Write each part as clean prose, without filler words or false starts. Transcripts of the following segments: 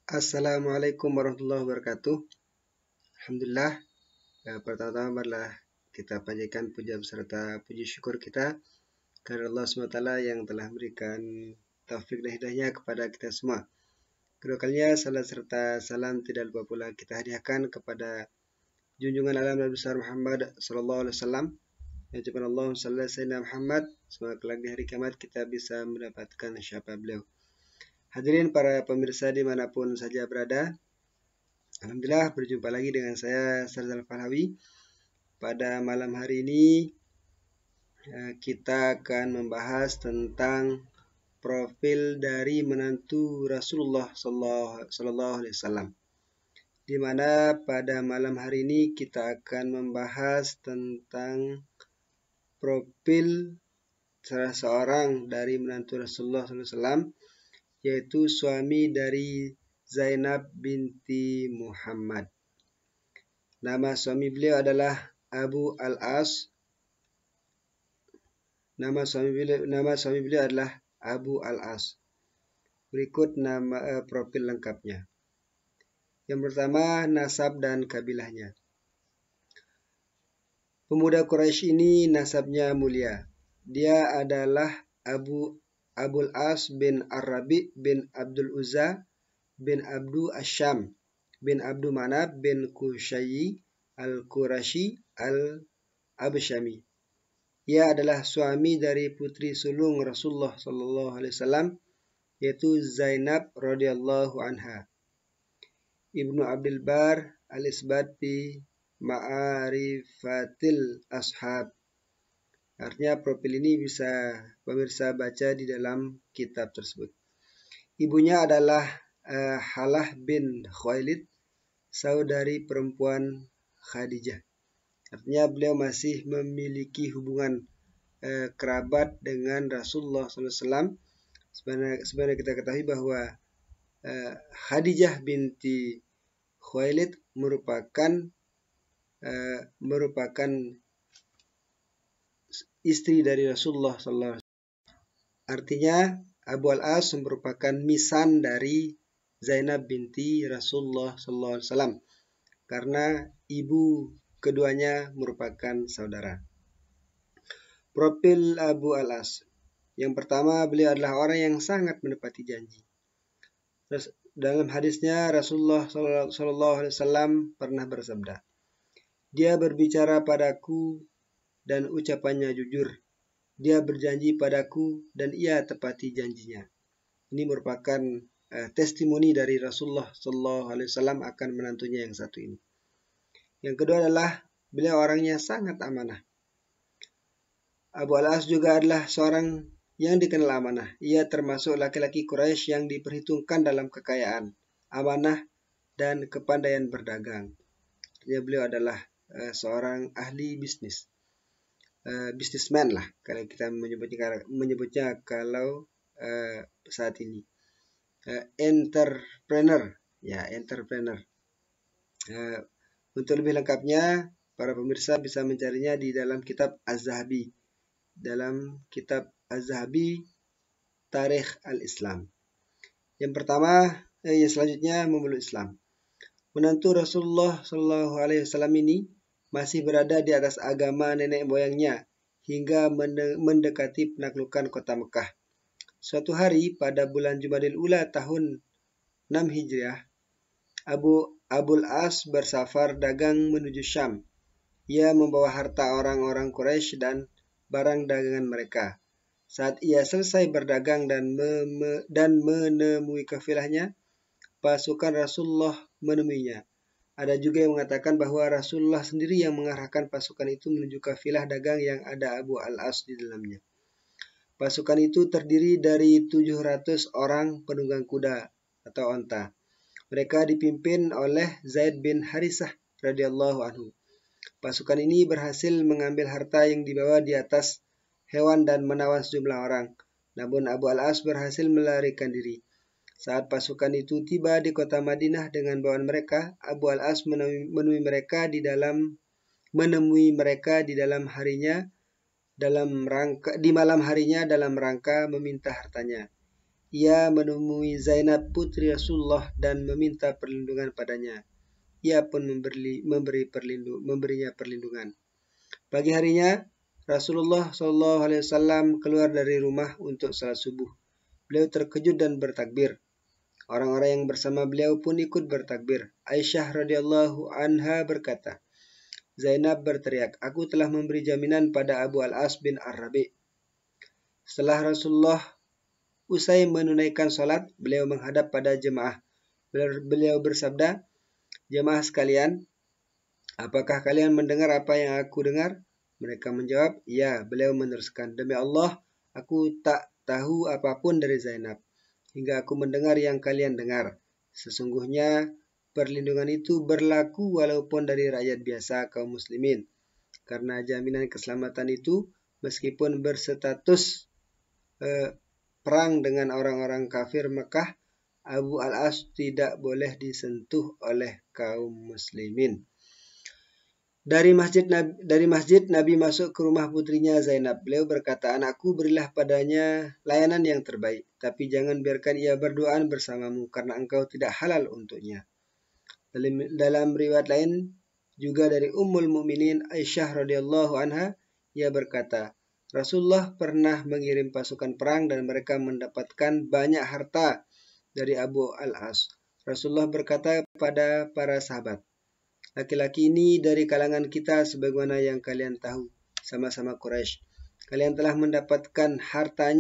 Assalamualaikum warahmatullahi wabarakatuh. Alhamdulillah, pertama-tama marilah kita panjatkan puja beserta puji syukur kita kepada Allah SWT yang telah memberikan taufik dan hidayahnya kepada kita semua. Kedua kalinya, salat serta salam tidak lupa pula kita hadiahkan kepada junjungan alam Nabi besar Muhammad Sallallahu Alaihi Wasallam. Yang ucapan Allahumma salli ala sayyidina Muhammad, semoga kelak di hari kiamat kita bisa mendapatkan syafaat beliau. Hadirin para pemirsa dimanapun saja berada, alhamdulillah berjumpa lagi dengan saya Sarzal Falhawi. Pada malam hari ini kita akan membahas tentang profil dari menantu Rasulullah Sallallahu Alaihi Wasallam. Di mana pada malam hari ini kita akan membahas tentang profil salah seorang dari menantu Rasulullah Sallallahu Alaihi Wasallam, yaitu suami dari Zainab binti Muhammad. Nama suami beliau adalah Abu Al-As. Nama suami beliau adalah Abu Al-As. Berikut nama profil lengkapnya. Yang pertama, nasab dan kabilahnya. Pemuda Quraisy ini nasabnya mulia. Dia adalah Abul As bin Ar-Rabi bin Abdul Uzza bin Abdu Asyam bin Abdu Manab bin Qusayyi Al-Qurashi Al-Absyami. Ia adalah suami dari putri sulung Rasulullah Sallallahu Alaihi Wasallam, yaitu Zainab radhiyallahu anha. Ibnu Abdul Bar Al-Isbat fi Ma'arifatil Ashab. Artinya profil ini bisa pemirsa baca di dalam kitab tersebut. Ibunya adalah Halah bin Khuwailid, saudari perempuan Khadijah. Artinya beliau masih memiliki hubungan kerabat dengan Rasulullah SAW. Sebenarnya kita ketahui bahwa Khadijah binti Khuwailid merupakan istri dari Rasulullah SAW. Artinya Abu Al-As merupakan misan dari Zainab binti Rasulullah SAW, karena ibu keduanya merupakan saudara. Profil Abu Al-As. Yang pertama, beliau adalah orang yang sangat menepati janji. Dalam hadisnya Rasulullah SAW pernah bersabda, "Dia berbicara padaku dan ucapannya jujur. Dia berjanji padaku dan ia tepati janjinya." Ini merupakan testimoni dari Rasulullah SAW akan menantunya yang satu ini. Yang kedua adalah beliau orangnya sangat amanah. Abu Al-As juga adalah seorang yang dikenal amanah. Ia termasuk laki-laki Quraisy yang diperhitungkan dalam kekayaan, amanah, dan kepandaian berdagang. Beliau adalah seorang ahli bisnis. Businessman lah kalau kita menyebutnya kalau saat ini. Entrepreneur. Untuk lebih lengkapnya, para pemirsa bisa mencarinya di dalam kitab Az-Zahabi. Dalam kitab Az-Zahabi, Tarikh Al-Islam. Yang selanjutnya memeluk Islam. Menantu Rasulullah SAW ini masih berada di atas agama nenek moyangnya hingga mendekati penaklukan kota Mekah. Suatu hari pada bulan Jumadil Ula tahun 6 Hijriah, Abul As bersafar dagang menuju Syam. Ia membawa harta orang-orang Quraisy dan barang dagangan mereka. Saat ia selesai berdagang dan menemui kafilahnya, pasukan Rasulullah menemuinya. Ada juga yang mengatakan bahwa Rasulullah sendiri yang mengarahkan pasukan itu menuju kafilah dagang yang ada Abu Al-As di dalamnya. Pasukan itu terdiri dari 700 orang penunggang kuda atau onta. Mereka dipimpin oleh Zaid bin Harisah radhiyallahu anhu. Pasukan ini berhasil mengambil harta yang dibawa di atas hewan dan menawan sejumlah orang. Namun Abu Al-As berhasil melarikan diri. Saat pasukan itu tiba di kota Madinah dengan bawaan mereka, Abu Al-As menemui mereka di malam harinya dalam rangka meminta hartanya. ia menemui Zainab putri Rasulullah dan meminta perlindungan padanya. Ia pun memberinya perlindungan. Pagi harinya, Rasulullah SAW keluar dari rumah untuk salat subuh. Beliau terkejut dan bertakbir. Orang-orang yang bersama beliau pun ikut bertakbir. Aisyah radhiyallahu anha berkata, Zainab berteriak, "Aku telah memberi jaminan pada Abu Al-As bin Ar-Rabi." Setelah Rasulullah usai menunaikan salat, beliau menghadap pada jemaah. Beliau bersabda, "Jemaah sekalian, apakah kalian mendengar apa yang aku dengar?" Mereka menjawab, "Ya." Beliau meneruskan, "Demi Allah, aku tak tahu apapun dari Zainab hingga aku mendengar yang kalian dengar. Sesungguhnya perlindungan itu berlaku walaupun dari rakyat biasa kaum muslimin. Karena jaminan keselamatan itu meskipun berstatus perang dengan orang-orang kafir Mekah, Abu Al-As tidak boleh disentuh oleh kaum muslimin." Dari masjid Nabi masuk ke rumah putrinya Zainab. Beliau berkata, "Anakku, berilah padanya layanan yang terbaik, tapi jangan biarkan ia berduaan bersamamu karena engkau tidak halal untuknya." Dalam riwayat lain juga dari Ummul Mukminin Aisyah radhiyallahu anha, ia berkata, Rasulullah pernah mengirim pasukan perang dan mereka mendapatkan banyak harta dari Abu Al-As. Rasulullah berkata kepada para sahabat, "Laki-laki ini dari kalangan kita sebagaimana yang kalian tahu, sama-sama Quraisy. Kalian telah mendapatkan harta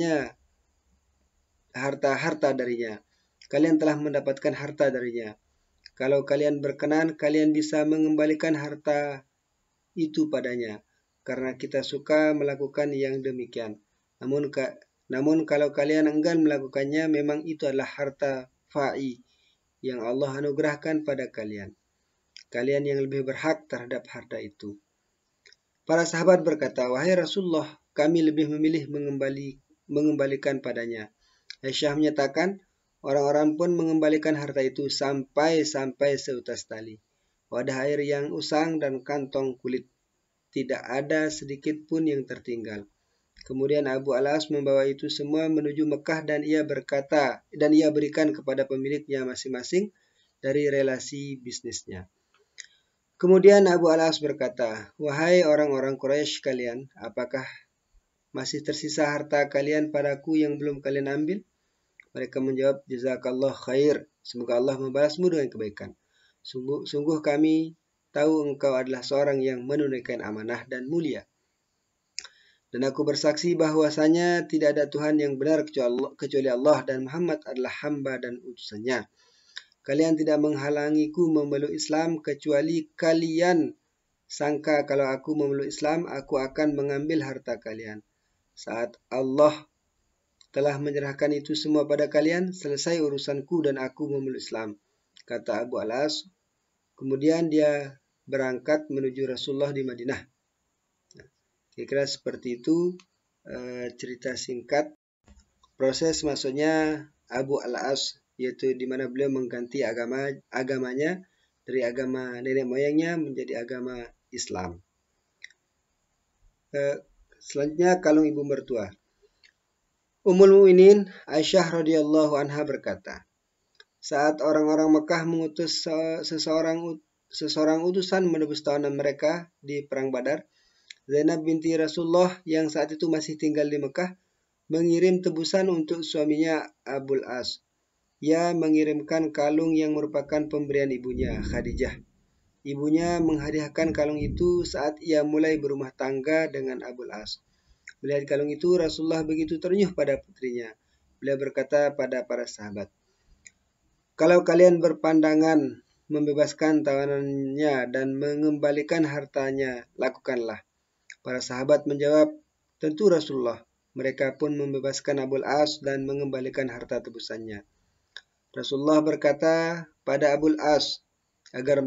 darinya. Kalian telah mendapatkan harta darinya. Kalau kalian berkenan, kalian bisa mengembalikan harta itu padanya, karena kita suka melakukan yang demikian. Namun kalau kalian enggan melakukannya, memang itu adalah harta fa'i yang Allah anugerahkan pada kalian. Kalian yang lebih berhak terhadap harta itu." Para sahabat berkata, "Wahai Rasulullah, kami lebih memilih mengembalikan padanya." Aisyah menyatakan, orang-orang pun mengembalikan harta itu sampai seutas tali, wadah air yang usang dan kantong kulit. Tidak ada sedikit pun yang tertinggal. Kemudian Abu Al-As membawa itu semua menuju Mekah dan ia berikan kepada pemiliknya masing-masing dari relasi bisnisnya. Kemudian Abu Al-As berkata, "Wahai orang-orang Quraisy kalian, apakah masih tersisa harta kalian padaku yang belum kalian ambil?" Mereka menjawab, "Jazakallah khair. Semoga Allah membalasmu dengan kebaikan. Sungguh kami tahu engkau adalah seorang yang menunaikan amanah dan mulia. Dan aku bersaksi bahwasanya tidak ada Tuhan yang benar kecuali Allah dan Muhammad adalah hamba dan utusannya. Kalian tidak menghalangiku memeluk Islam kecuali kalian sangka kalau aku memeluk Islam, aku akan mengambil harta kalian. Saat Allah telah menyerahkan itu semua pada kalian, selesai urusanku dan aku memeluk Islam," kata Abu Al-As. Kemudian dia berangkat menuju Rasulullah di Madinah. Kira-kira seperti itu cerita singkat proses masuknya Abu Al-As, yaitu di mana beliau mengganti agamanya dari agama nenek moyangnya menjadi agama Islam. Selanjutnya kalung ibu mertua. Ummul Mukminin Aisyah radhiyallahu anha berkata, saat orang-orang Mekah mengutus seseorang utusan menebus tawanan mereka di perang Badar, Zainab binti Rasulullah yang saat itu masih tinggal di Mekah mengirim tebusan untuk suaminya Abul As. Ia mengirimkan kalung yang merupakan pemberian ibunya, Khadijah. Ibunya menghadiahkan kalung itu saat ia mulai berumah tangga dengan Abul As. Melihat kalung itu, Rasulullah begitu terenyuh pada putrinya. Beliau berkata pada para sahabat, "Kalau kalian berpandangan membebaskan tawanannya dan mengembalikan hartanya, lakukanlah." Para sahabat menjawab, "Tentu Rasulullah." Mereka pun membebaskan Abul As dan mengembalikan harta tebusannya. Rasulullah berkata pada Abul As agar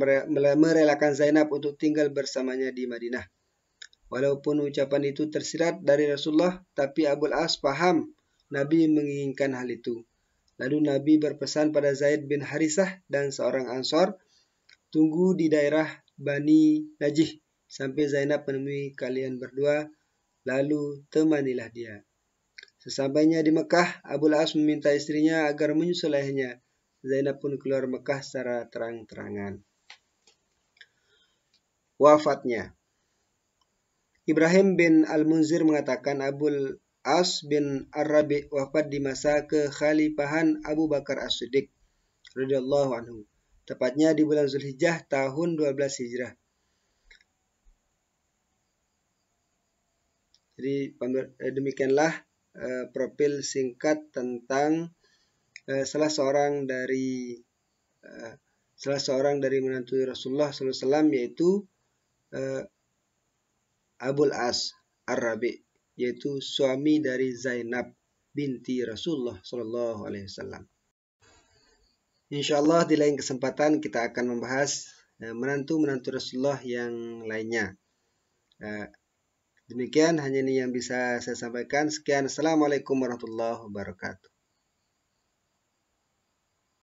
merelakan Zainab untuk tinggal bersamanya di Madinah. Walaupun ucapan itu tersirat dari Rasulullah, tapi Abul As paham Nabi menginginkan hal itu. Lalu Nabi berpesan pada Zaid bin Harisah dan seorang Ansor, "Tunggu di daerah Bani Najih sampai Zainab menemui kalian berdua, lalu temanilah dia." Sesampainya di Mekah, Abul As meminta istrinya agar menyusul ayahnya. Zainab pun keluar Mekah secara terang-terangan. Wafatnya. Ibrahim bin Al-Munzir mengatakan Abul As bin Ar-Rabi wafat di masa kekhalifahan Abu Bakar As-Siddiq radhiyallahu anhu, tepatnya di bulan Zulhijjah tahun 12 Hijrah. Jadi demikianlah profil singkat tentang salah seorang dari menantu Rasulullah SAW, yaitu Abul As Ar-Rabi, yaitu suami dari Zainab binti Rasulullah SAW. Insyaallah di lain kesempatan kita akan membahas menantu-menantu Rasulullah yang lainnya. Demikian hanya ini yang bisa saya sampaikan. Sekian. Assalamualaikum warahmatullahi wabarakatuh.